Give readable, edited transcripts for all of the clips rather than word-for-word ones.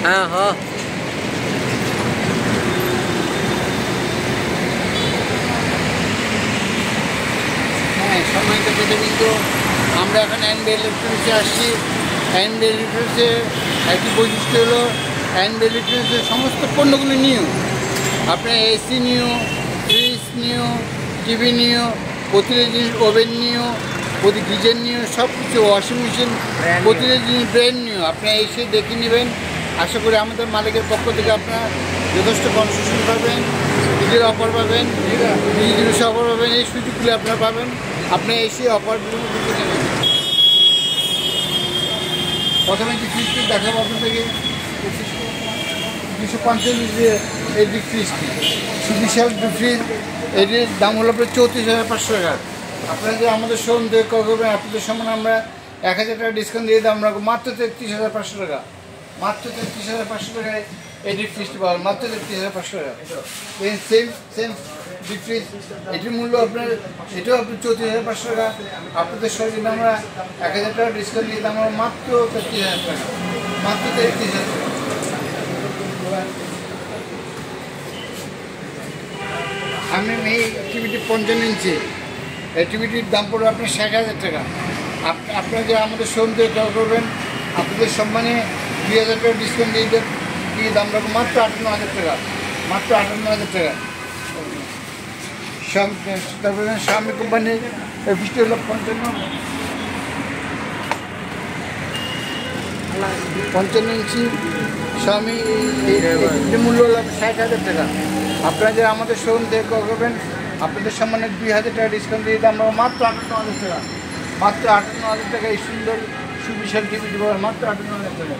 হ্যাঁ হ্যাঁ সম্মানিত কিন্তু আমরা এখন এনবি ইলেকট্রনিক্সে আসছি। এনবি ইলেকট্রনিক্সের একটি বৈশিষ্ট্য হলো এনবি ইলেকট্রনিক্সের সমস্ত পণ্যগুলি নিউ। আপনার AC new, fridge new, TV new, প্রতিটা জিনিস ওভেন নিউ, প্রতি গিজার নিউ, সব কিছু ওয়াশিং মেশিন প্রতিটা জিনিস ব্র্যান্ড নিউ। আপনারা এসে দেখে নেবেন। আশা করি আমাদের মালিকের পক্ষ থেকে আপনারা যথেষ্ট কনসেশন পাবেন, ঈদের অফার পাবেন, ঈদের অফার পাবেন, এই সুযোগগুলি আপনারা পাবেন। আপনি এসে অফারগুলো দেখে নেবেন। প্রথমে যে ফ্রিজটি দেখাবো আপনাদেরকে 245 এটি ফ্রিজটি বিশাল ফ্রিজ। এটির দাম হলো আপনার 34,500 টাকা। আপনারা যে আমাদের শোরুম থেকে ক্রয় করবেন আপনাদের সামনে আমরা 1000 টাকা ডিসকাউন্ট দিয়ে দাম রাখবো মাত্র 33,500 টাকা। মাত্র 33,500 টাকায় এটি ফ্রিজটি পাবেন, মাত্র 33,500 টাকা। সেম ডিপ ফ্রিজ, এটির মূল্য আপনার এটাও আপনার 34,500 টাকা। আপনাদের সঙ্গে আমরা 1000 টাকা ডিসকাউন্ট দিয়ে দাম মাত্র 33,000 টাকা, মাত্র 33,000 টাকা। আমি এই টিভিটি 55 ইঞ্চি, এই টিভিটির দাম পড়বে আপনার 60,000 টাকা। আপনারা যে আমাদের শোরুম থেকে ক্রয় করবেন আপনাদের সম্মানে 2,000 টাকা ডিসকাউন্ট দিয়ে দাম রাখবো মাত্র 58,000 টাকা, মাত্র 58,000 টাকা। তারপরে স্বামী কোম্পানির এই ফ্রিজটি হলো 55 ইঞ্চি স্বামী, এই মূল্য হলো 60,000 টাকা। আপনারা যে আমাদের শোরুম থেকে ক্রয় করবেন আপনাদের সম্মানে 2,000 টাকা ডিসকাউন্ট দিয়ে দাম মাত্র 58,000 টাকা, মাত্র 58,000 টাকা। এই সুন্দর সুবিশাল টিভিটি পাবেন মাত্র 58,000 টাকা।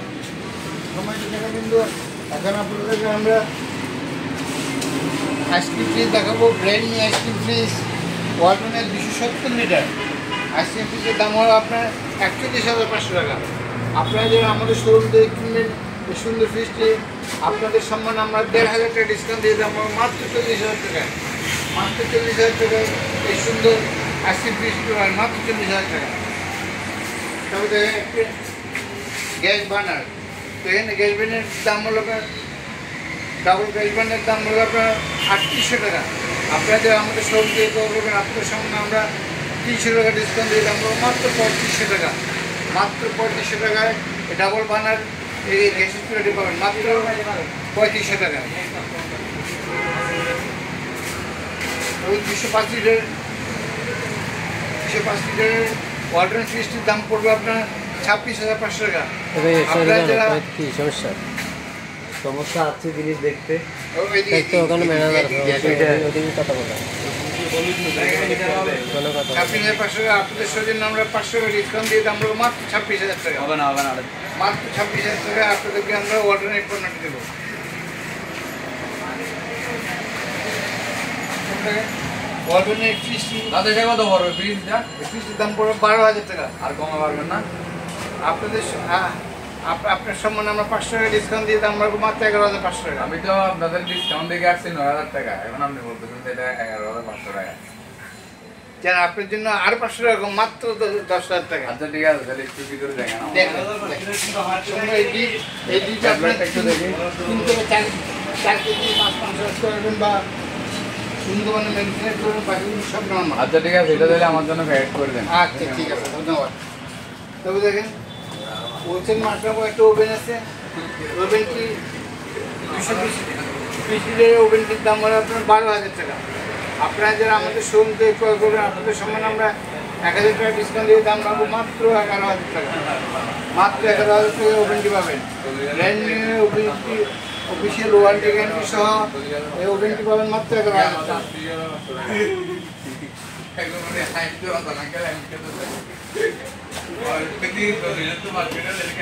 সময় টাকা কিন্তু এখন আপনাদেরকে আমরা আইসক্রিম ফ্রিজ দেখাবো। ব্র্যান্ড নিউ আইসক্রিম ফ্রিজ ওয়ালটনের 270 লিটার আইসক্রিম ফ্রিজের দাম হলো আপনার 41,500 টাকা। আপনারা যে আমাদের শোরুম থেকে কিনবেন এই সুন্দর ফ্রিজটি আপনাদের সম্মানে আমরা 1,500 টাকা ডিসকাউন্ট দিয়ে দাম মাত্র 40,000 টাকায়, মাত্র 40,000 টাকায় এই সুন্দর আইসক্রিম ফ্রিজটি হয় মাত্র 40,000 টাকা। তারপরে দেখেন একটি গ্যাস বার্নার, তো এখানে গ্যাস বার্নারের দাম হলো আপনার ডাবল গ্যাস বার্নারের দাম হলো আপনার 3800 টাকা। আপনারা যে আমাদের শোরুম থেকে করবেন আপনাদের সামনে আমরা 300 টাকা ডিসকাউন্ট দিয়ে দাম মাত্র 3500 টাকা, মাত্র 3500 টাকায় ডাবল বার্নার এই গ্যাসের চুলাটি পাবেন মাত্র 3500 টাকা। ওই 205 লিটারের ওয়ালটন ফ্রিজটির দাম পড়বে আপনার 26,500 টাকা। সমস্যা আছে জিনিস দেখতে ওখানে কথা বলা 26,500 টাকা। আপনাদের সৌজন্য আমরা 500 টাকা ডিসকাউন্ট দিয়ে দাম মাত্র 26,000 টাকা, মাত্র 26,000 টাকা আপনাদেরকে আমরা ওয়ালটনের পণ্যটি দেবো। ওয়ালটনের ফ্রিজটির দাম পড়বে 12,000 টাকা। আর কমা পারবেন না আপনার সম্মানে আমরা 500 টাকা ডিসকাউন্ট দিয়ে দাম রাখবো মাত্র 11,500 টাকা। আমি তো আপনাদের ডিসকাউন্ট দেখে আসছি 9,000 টাকা, এখন আপনি বলতেছেন সেটা 11,500 টাকা। যেন আপনার জন্য আর 500 টাকা মাত্র 10,000 টাকা। আচ্ছা ঠিক আছে, তাহলে একটু কি করে দেখেন এই ডিটা আপনার একটু দেখেন 3 থেকে 4 কেজি মাছ মাংস করবেন বা সুন্দরবনে মেনটেন করবেন, বাকিগুলো সব নর্মাল। আচ্ছা ঠিক আছে, এটা তাহলে আমার জন্য প্যাকেট করে দেন। আচ্ছা ঠিক আছে, ধন্যবাদ। তবে দেখেন ওলসেল মার্কেটে একটা ওভেন আছে, ওভেনটি 220 লিটারের ওভেনটির দাম হলো আপনার 12,000 টাকা। আপনারা যারা আমাদের শোরুম থেকে ক্রয় করবেন আপনাদের সম্মানে আমরা 1,000 টাকা ডিসকাউন্ট দিয়ে দাম রাখবো মাত্র 11,000 টাকা, মাত্র 11,000 টাকা ওভেনটি পাবেন। ব্র্যান্ড নিউ ওভেনটি অফিসিয়াল ওয়ারেন্টি গ্যারান্টি সহ এই ওভেনটি পাবেন মাত্র 11,000 টাকা।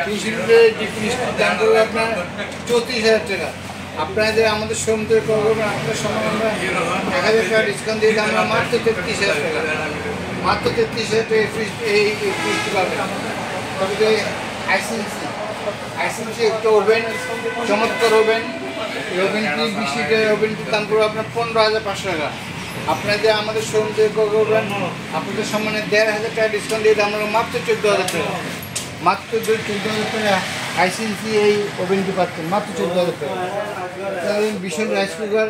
30 লিটারের ডিপ ফ্রিজটির দাম পড়বে আপনার 34,000 টাকা। আপনারা যে আমাদের শোরুম থেকে ক্রয় করবেন আপনাদের সময় আমরা 1,000 টাকা ডিসকাউন্ট দিয়ে দাম মাত্র 33,000 টাকা, মাত্র 33,000 টাকা এই ফ্রিজটি পাবেন। তবে আইসিএমসি একটা ওভেন, চমৎকার ওভেন। এই ওভেনটি 20 লিটারের ওভেনটির দাম পড়বে আপনার 15,500 টাকা। আপনারা যে আমাদের শোরুম থেকে ক্রয় করবেন আপনাদের সম্মানে 1,500 টাকা ডিসকাউন্ট দিয়ে দাম মাত্র 14,000 টাকা, মাত্র 14,000 টাকা আইসিএনসি এই ওভেনটি পাচ্ছেন মাত্র 14,000 টাকা। তাহলে ভীষণ রাইস কুকার,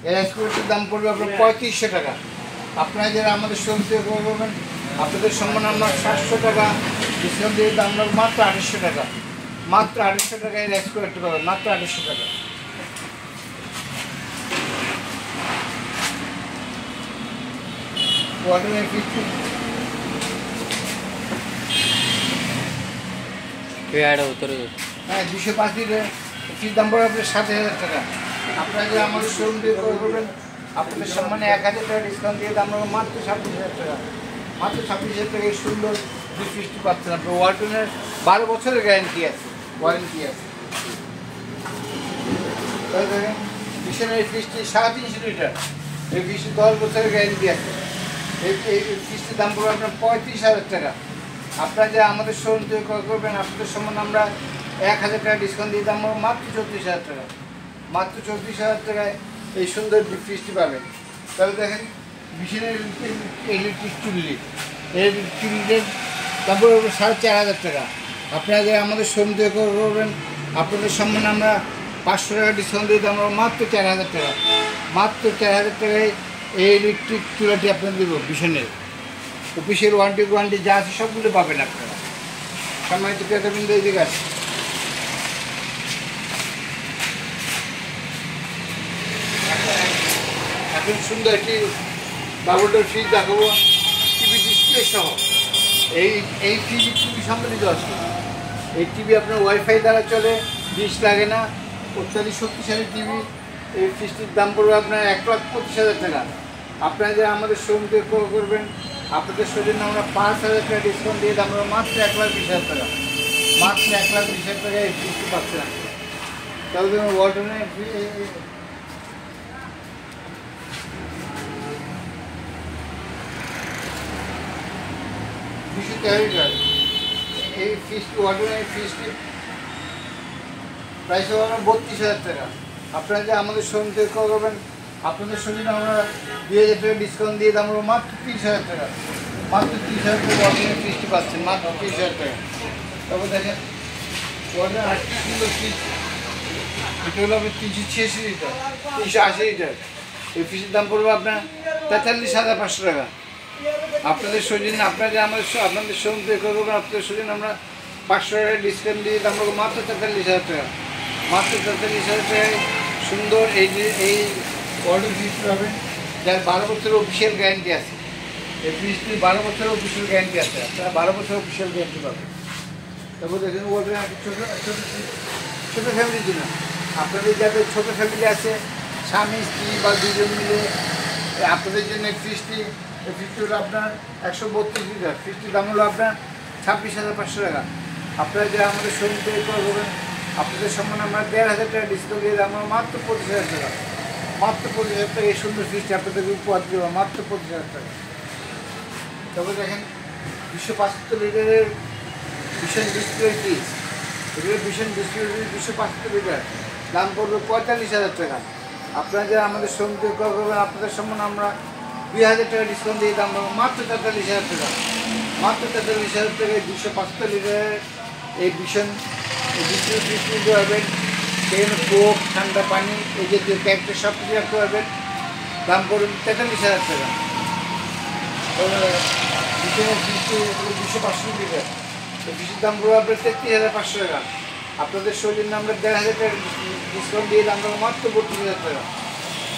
এই রাইস কুকারটির দাম পড়বে আপনার 3500 টাকা। আপনারা যারা আমাদের শোরুম থেকে করবেন আপনাদের সম্মান আমরা 700 টাকা ডিসকাউন্ট দিয়ে দাম রাখবো মাত্র 2800 টাকা। মাত্র 2800 টাকায় রাইস কুকারটি পাবেন, মাত্র 2800 টাকা। ওয়াটার ফিফটি হ্যাঁ 205 লিটার এটির দাম পড়বে আপনার 7,000 টাকা। আপনারা যে আমাদের শোরুম দিয়ে করবেন আপনাদের সম্মানে 1,000 টাকা ডিসকাউন্ট দিয়ে দাম রাখবো মাত্র 26,000 টাকা। মাত্র 26,000 টাকায় সুন্দর ডিপ ফ্রিজটি পাচ্ছেন। আপনার ওয়ালটনের 12 বছরের গ্যারান্টি আছে, ওয়ারেন্টি আছে। তাহলে দেখেন ভীষণ এই ফ্রিজটি 350 লিটার, এই ফ্রিজটি 10 বছরের গ্যারান্টি আছে। এই ফ্রিজটির দাম পড়বে আপনার 35,000 টাকা। আপনারা যে আমাদের শোরুম থেকে ক্রয় করবেন আপনাদের সম্বন্ধে আমরা 1,000 টাকা ডিসকাউন্ট দিয়ে দাম মাত্র 34,000 টাকা। মাত্র 34,000 টাকায় এই সুন্দর ডিপ ফ্রিজটি পাবেন। তাহলে দেখেন ভীষণের ইলেকট্রিক চুল্লি, এই চুল্লির দাম পড়বে 4,500 টাকা। আপনারা যে আমাদের শোরুম থেকে ক্রয় করবেন আপনাদের সম্বন্ধে আমরা 500 টাকা ডিসকাউন্ট দিয়ে দাম মাত্র 4,000 টাকা। মাত্র 4,000 টাকায় এই ইলেকট্রিক চুলাটি আপনাদের দেবো ভীষণের। অফিসের ওয়ারেন্টি যা আছে সবগুলো পাবেন আপনারা। সম্মানিত ক্রেতাবৃন্দ এদিকে আছে। এখন সুন্দর একটি ডাবল ডোর ফ্রিজ দেখাবো টিভি ডিসপ্লে সহ। এই ফ্রিজ টিভি সম্বন্ধিত আছে। এই টিভি আপনার ওয়াইফাই দ্বারা চলে, ডিশ লাগে না, অত্যাধিক শক্তিশালী টিভি। এই ফ্রিজটির দাম পড়বে আপনার 1,25,000 টাকা। আপনারা যারা আমাদের শোরুম থেকে ক্রয় করবেন আপনাদের সৌজন্য আমরা 5,000 টাকা ডিসকাউন্ট দিয়ে দাম মাত্র 1,20,000 টাকা। মাত্র 1,20,000 টাকায় এই ফ্রিজটি পাচ্ছেন। তাহলে দেখুন ওয়ালটনের 213 লিটার এই ফ্রিজটি, ওয়ালটনের ফ্রিজটি প্রাইস হবে 32,000 টাকা। আপনারা যে আমাদের শোরুম থেকে ক্রয় করবেন আপনাদের সৌজন্য আমরা 2,000 টাকা ডিসকাউন্ট দিয়ে দাম মাত্র 30,000 টাকা। মাত্র 30,000 টাকা ওয়ালটনের ফ্রিজটি পাচ্ছেন, মাত্র 30,000 টাকা। তারপর দেখেন ওয়ালটনের আরেকটি সুন্দর ফ্রিজ, এটা হলো আপনার 386 লিটার, 380 লিটার। এই ফ্রিজের দাম পড়বে আপনার 43,500 টাকা। আপনাদের সৌজন্য আপনারা যে আপনাদের শোরুম থেকে ক্রয় করবেন আপনাদের সৌজন্য আমরা 500 টাকা ডিসকাউন্ট দিয়ে দাম পড়বো মাত্র 43,000 টাকা। মাত্র 43,000 টাকায় সুন্দর এই ওয়ালটন ফ্রিজটি পাবেন যার 12 বছরের অফিসিয়াল গ্যারান্টি আছে। এই ফ্রিজটি 12 বছরের অফিসিয়াল গ্যারান্টি আছে, আপনারা 12 বছরের অফিসিয়াল গ্যারান্টি পাবেন। তারপর দেখেন ওয়ালটনের ছোটো ফ্যামিলির জন্য আপনাদের যাদের ছোটো ফ্যামিলি আছে, স্বামী স্ত্রী বা দুজন মিলে আপনাদের জন্য এই ফ্রিজটি হলো আপনার 132 লিটার। ফ্রিজটির দাম হলো আপনার 26,500 টাকা। আপনারা যারা আমাদের শোরুম থেকে ক্রয় করবেন আপনাদের সম্মান আমরা 1,500 টাকা ডিসকাউন্ট দিয়ে দাম মাত্র 25,000 টাকা। মাত্র 25,000 টাকা এই সুন্দর ফ্রিজটি আপনাদেরকে উপহার দেবো মাত্র 25,000 টাকা। তবে দেখেন 275 লিটারের ভীষণ ডিসপ্লে ফ্রিজ, এগুলো ভীষণ ডিসপ্লে 275 লিটার, দাম পড়বে 45,000 টাকা। আপনারা যারা আমাদের শোরুম থেকে ক্রয় করবেন আপনাদের সম্মান আমরা 2,000 টাকা ডিসকাউন্ট দিয়ে দাম পাবো মাত্র 43,000 টাকা। মাত্র 43,000 টাকায় 275 লিটারের এই ভীষণ ডিসপ্লে ফ্রিজ কিনতে পারবেন। সেখানে কোক, ঠান্ডা পানি, এই জাতীয় ক্যারেক্টার সব কিছু রাখতে পারবেন। দাম পড়বে 43,000 টাকা। ভীষণের ফ্রিজটি 250 লিটার, এই ফ্রিজের দাম পড়বে আপনার 33,500 টাকা। আপনাদের সৌজন্য আমরা 1,500 টাকা ডিসকাউন্ট দিয়ে দাম পাবো মাত্র 32,000 টাকা।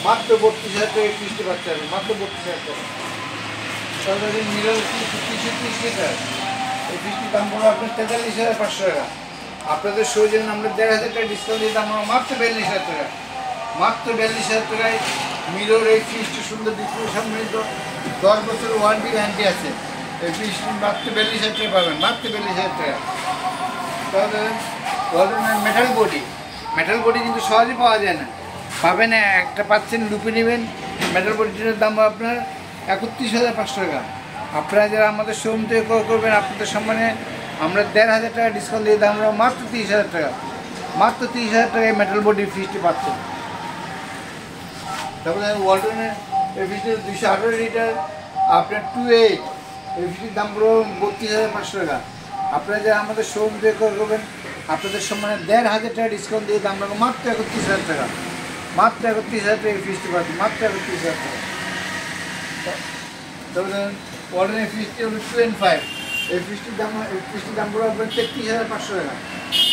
মাত্র 32,000 টাকা এই ফ্রিজটি পাচ্ছে হবে, মাত্র 32,000 টাকা। তারপরে মিরর 330 লিটার, এই ফ্রিজটির দাম পড়বে আপনার 43,500 টাকা। আপনাদের সৌজন্য আমরা 1,500 টাকা ডিসকাউন্ট দিয়ে দাম মাত্র 42,000 টাকা। মাত্র 42,000 টাকায় মিরর এই ফ্রিজটি সুন্দর ডিসপ্লে সম্মিলিত 10 বছর ওয়ারেন্টি গ্যারান্টি আছে। এই ফ্রিজটি মাত্র 42,000 টাকা পাবেন, মাত্র 42,000 টাকা। তাহলে ওয়ালটনের মেটাল বডি কিন্তু সহজে পাওয়া যায় না, পাবেন একটা পাচ্ছেন, লুপে নেবেন। মেটাল বডিটির দাম আপনার 31,500 টাকা। আপনারা যারা আমাদের শোরুম থেকে ক্রয় করবেন আপনাদের সম্মানে আমরা 1,500 টাকা ডিসকাউন্ট দিয়ে দাম মাত্র 30,000 টাকা। মাত্র 30,000 টাকায় মেটাল বডির ফ্রিজটি পাচ্ছেন। তারপরে ওয়ালটনের এই ফ্রিজটি 218 লিটার আপনার 28, এই ফ্রিজটির দাম পুরো 32,500 টাকা। আপনারা যারা আমাদের শোরুম থেকে করবেন আপনাদের সম্মানে 1500 টাকা ডিসকাউন্ট দিয়ে দাম রাখবো মাত্র 31,000 টাকা, মাত্র 31,000 টাকা এই ফ্রিজটি পাচ্ছেন, মাত্র 31,000 টাকা। তবে অর্ডিনারি ফ্রিজটি হলো 2.5, এই ফ্রিজটির দাম পড়বে আপনার 33,500 টাকা।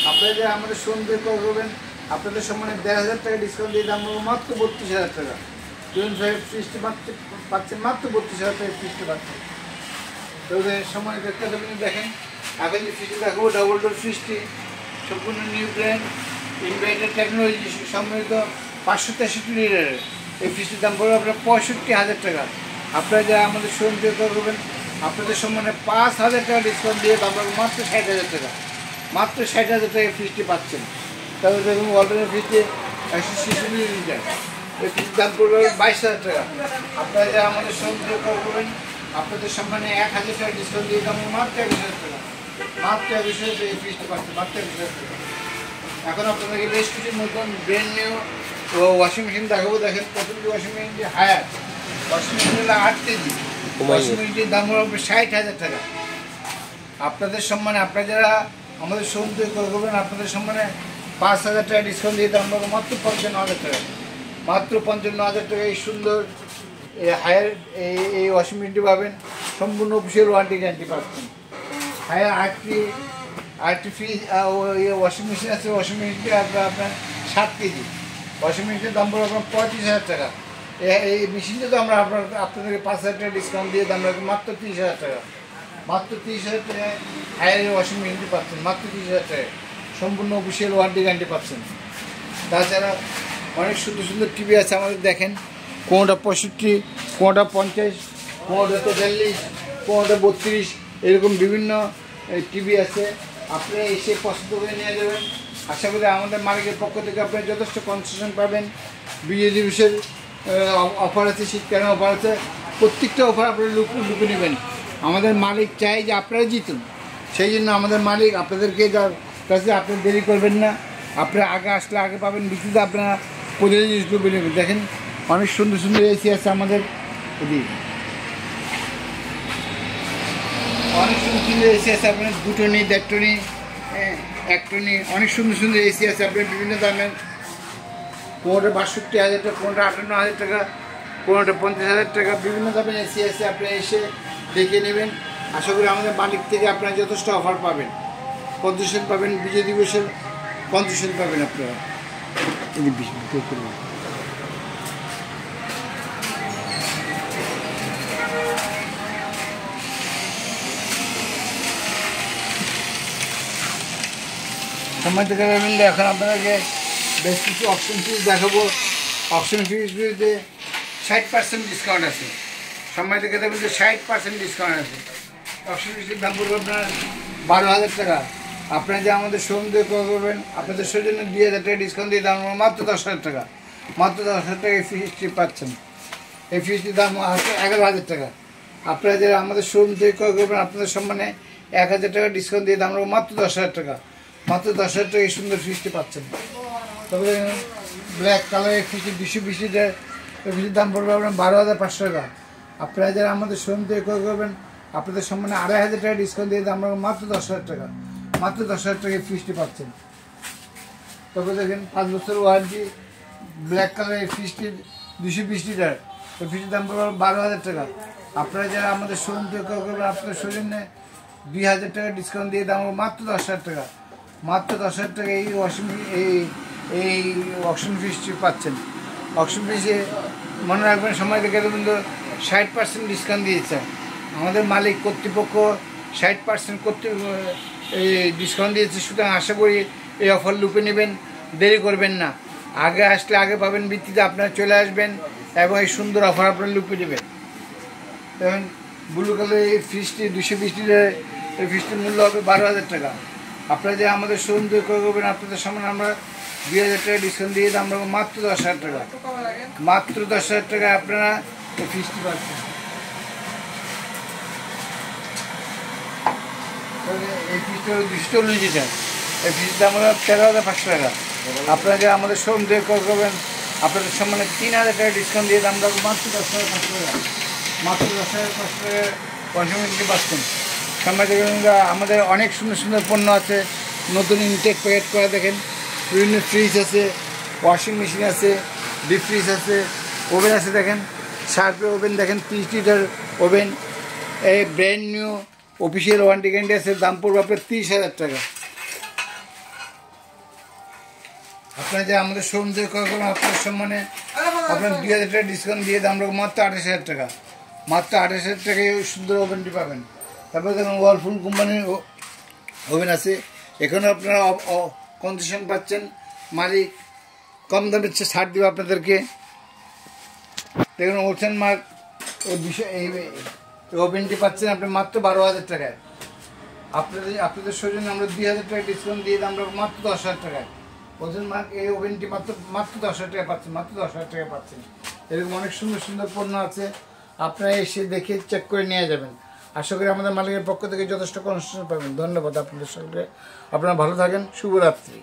আপনারা যারা আমাদের শোরুম থেকে করবেন আপনাদের সম্মানে 1,500 টাকা ডিসকাউন্ট দিয়ে দাম রাখবো মাত্র 32,000 টাকা। 2.5 ফ্রিজটি পাচ্ছেন মাত্র 32,000 টাকা ফ্রিজটি পাচ্ছেন। তবে সময় দেখতে দেখেন এখন যে ফ্রিজটি দেখাবো ডাবল ডোর ফ্রিজটি সম্পূর্ণ নিউ ব্র্যান্ড ইনভার্টার টেকনোলজি সম্মিলিত 563 লিটারের এই ফ্রিজটির দাম পড়বে আপনার 65,000 টাকা। আপনারা যারা আমাদের শোরুম থেকে করবেন আপনাদের সম্মানে 5,000 টাকা ডিসকাউন্ট দিয়ে দাম পড়বে মাত্র 60,000 টাকা, মাত্র 60,000 টাকা ফ্রিজটি পাচ্ছেন। তবে দেখুন অল্টারনেট ফ্রিজটি 166 লিটার এই ফ্রিজটির দাম পড়বে 22,000 টাকা। আপনারা যারা আমাদের শোরুম থেকে করবেন আপনাদের সম্মানে 1,000 টাকা ডিসকাউন্ট দিয়ে দাম মাত্র 21,000 টাকা, মাত্র 21,000 টাকা এই ফ্রিজটি পাচ্ছেন, মাত্র 21,000 টাকা। এখন আপনাদেরকে বেশ কিছু নতুন ব্র্যান্ড নিউ ওয়াশিং মেশিন দেখাবো। দেখেন প্রথমটি ওয়াশিং মেশিনটি হায়ার ওয়াশিং মেশিন হলো 8 কেজি, ওয়াশিং মেশিনটির দাম হবে 60,000 টাকা। আপনাদের সম্মানে আপনারা যারা আমাদের শোরুম থেকে করবেন আপনাদের সম্মানে 5,000 টাকা ডিসকাউন্ট দিয়ে দাম হবে মাত্র 55,000 টাকা, মাত্র 55,000 টাকা এই সুন্দর হায়ার এই ওয়াশিং মেশিনটি পাবেন, সম্পূর্ণ অফিসিয়াল ওয়ারেন্টি গ্যারান্টি পাচ্ছেন। হায়ার আরেকটি ফ্রিজ ওয়াশিং মেশিন আছে, ওয়াশিং মেশিনটি আপনার 7 কেজি, ওয়াশিং মেশিনের দাম পড়বে আপনার 35,000 টাকা। এই মেশিনটা তো আমরা আপনাদেরকে 5,000 টাকা ডিসকাউন্ট দিয়ে দাম রাখবো মাত্র 30,000 টাকা, মাত্র 30,000 টাকায় হায়ারের ওয়াশিং মেশিনটি পাচ্ছেন, মাত্র 30,000 টাকায় সম্পূর্ণ অফিসিয়াল ওয়ারেন্টি গ্যারান্টি পাচ্ছেন। তাছাড়া অনেক সুন্দর সুন্দর টিভি আছে আমাদের দেখেন, কোনোটা 65, কোনোটা 50, কোনোটা 43, কোনোটা 32, এরকম বিভিন্ন টিভি আছে। আপনি এসে পছন্দ করে নিয়ে যাবেন। আশা করি আমাদের মালিকের পক্ষ থেকে আপনি যথেষ্ট কনসেশন পাবেন। বিজয় দিবসের অফার আছে, শীতকালীন অফার আছে, প্রত্যেকটা অফার আপনারা লুকে নেবেন। আমাদের মালিক চাই যে আপনারা জিতুন, সেই জন্য আমাদের মালিক আপনাদেরকে কাছে আপনি দেরি করবেন না, আপনারা আগে আসলে আগে পাবেন, বিক্রিতে আপনারা প্রতিটা জিনিসগুলো বেরিয়ে নেবেন। দেখেন অনেক সুন্দর সুন্দর এসি আছে আমাদের, অনেক সুন্দর সুন্দর এসি আছে আপনার 2 টনি, 1.5 টনি, 1 টনি, অনেক সুন্দর সুন্দর এসি আছে আপনার বিভিন্ন দামের। কোনোটা 62,000 টাকা, কোনোটা 58,000 টাকা, কোনোটা 50,000 টাকা, বিভিন্ন দামের এসি আছে। আপনি এসে দেখে নেবেন। আশা করি আমাদের মালিক থেকে আপনারা যথেষ্ট অফার পাবেন, কনসেশন পাবেন, বিজয় দিবসের কনসেশন পাবেন আপনারা। সময় থেকে মিললে এখন আপনাদেরকে বেশ কিছু অপশন ফিজ দেখাবো। অপশন ফিজগুলিতে 60% ডিসকাউন্ট আছে। সময় থেকে দেখবেন যে 60% ডিসকাউন্ট আছে। অপশন ফিজের দাম পড়বে আপনার 12,000 টাকা। আপনারা যে আমাদের শোরুম থেকে করবেন আপনাদের সেজন্য 2,000 টাকা ডিসকাউন্ট দিয়ে দাম মাত্র 10,000 টাকা, মাত্র 10,000 টাকা এই ফিজটি পাচ্ছেন। এই ফিজটির দাম আছে 11,000 টাকা। আপনারা যারা আমাদের শোরুম থেকে করবেন আপনাদের সম্মানে 1,000 টাকা ডিসকাউন্ট দিয়ে দাম মাত্র 10,000 টাকা, মাত্র 10,000 টাকা এই সুন্দর ফ্রিজটি পাচ্ছেন। তবে ব্ল্যাক কালারের ফ্রিজটি 220 লিটার, এই ফ্রিজের দাম পড়বে আপনার 12,500 টাকা। আপনারা যারা আমাদের শোরুম থেকে করবেন আপনাদের সম্মানে 2,500 টাকা ডিসকাউন্ট দিয়ে দাম মাত্র 10,000 টাকা, মাত্র 10,000 টাকা এই ফ্রিজটি পাচ্ছেন। তবে দেখেন 5 বছরের ওয়ারেন্টি, ব্ল্যাক কালারের ফ্রিজটির 220 লিটার, এই ফ্রিজের দাম পড়বে 12,000 টাকা। আপনারা যারা আমাদের শোরুম থেকে করবেন আপনাদের সৌজন্যে 2,000 টাকা ডিসকাউন্ট দিয়ে দাম মাত্র 10,000 টাকা, মাত্র 10,000 টাকা এই অকশন ফিজটি পাচ্ছেন। অকশন ফিজে মনে রাখবেন সময় থেকে কিন্তু 60% ডিসকাউন্ট দিয়েছে আমাদের মালিক কর্তৃপক্ষ, 60% এই ডিসকাউন্ট দিয়েছে। সুতরাং আশা করি এই অফার লুপে নেবেন, দেরি করবেন না, আগে আসলে আগে পাবেন, ভিত্তিতে আপনারা চলে আসবেন এবং এই সুন্দর অফার আপনারা লুপে নেবেন। দেখুন ব্লু কালার এই ফ্রিজটি 220 লিটার, এই ফ্রিজটির মূল্য হবে 12,000 টাকা। আপনারা যে আমাদের শোরুম থেকে করবেন আপনাদের সামনে আমরা 2,000 টাকা ডিসকাউন্ট দিয়ে দাম রাখবো মাত্র 10,000 টাকা, মাত্র 10,000 টাকায় আপনারা এই ফ্রিজটি পাচ্ছেন। এই ফ্রিজটা 240 লিটার, এই ফ্রিজটা আমরা 13,500 টাকা। আপনারা যে আমাদের শোরুম থেকে করবেন আপনাদের সম্মানে 3,000 টাকা ডিসকাউন্ট দিয়ে দাম রাখবো মাত্র 10,500 টাকা, মাত্র 10,500 টাকা ওয়াশিং মেশিনটি পাচ্ছেন। সাংবাদিক আমাদের অনেক সুন্দর সুন্দর পণ্য আছে, নতুন ইনটেক প্যাকেট করা দেখেন, বিভিন্ন ফ্রিজ আছে, ওয়াশিং মেশিন আছে, ডিপ ফ্রিজ আছে, ওভেন আছে দেখেন, শার্পের ওভেন দেখেন, 30 লিটার ওভেন, এই brand new official warranty guarantee আছে, দাম পড়বে আপনার 30,000 টাকা। আপনার যে আমাদের শোরুম থেকে ক্রয় করবেন আপনার সম্মানে আপনার 2,000 টাকা ডিসকাউন্ট দিয়ে দাম রাখবো মাত্র 28,000 টাকা। মাত্র 28,000 টাকায় ওই সুন্দর ওভেনটি পাবেন। তারপরে দেখুন ওয়ালপুল কোম্পানির ওভেন আছে, এখানেও আপনারা কনসেশন পাচ্ছেন, মালিক কম দামে ছাড় দেবে আপনাদেরকে। দেখুন ওশান মার্ক ও বিষয় এই ওভেনটি পাচ্ছেন আপনি মাত্র 12,000 টাকায়। আপনাদের সৌজন্যে আমরা 2,000 টাকা ডিসকাউন্ট দিয়ে দাম রাখবো মাত্র 10,000 টাকায়। ওশান মার্ক এই ওভেনটি মাত্র 10,000 টাকা পাচ্ছেন, মাত্র 10,000 টাকা পাচ্ছেন। এরকম অনেক সুন্দর সুন্দর পণ্য আছে, আপনারা এসে দেখে চেক করে নিয়ে যাবেন। আশা করি আমাদের মালিকের পক্ষ থেকে যথেষ্ট কনসেশন পাবেন। ধন্যবাদ আপনাদের সকলকে, আপনারা ভালো থাকেন, শুভরাত্রি।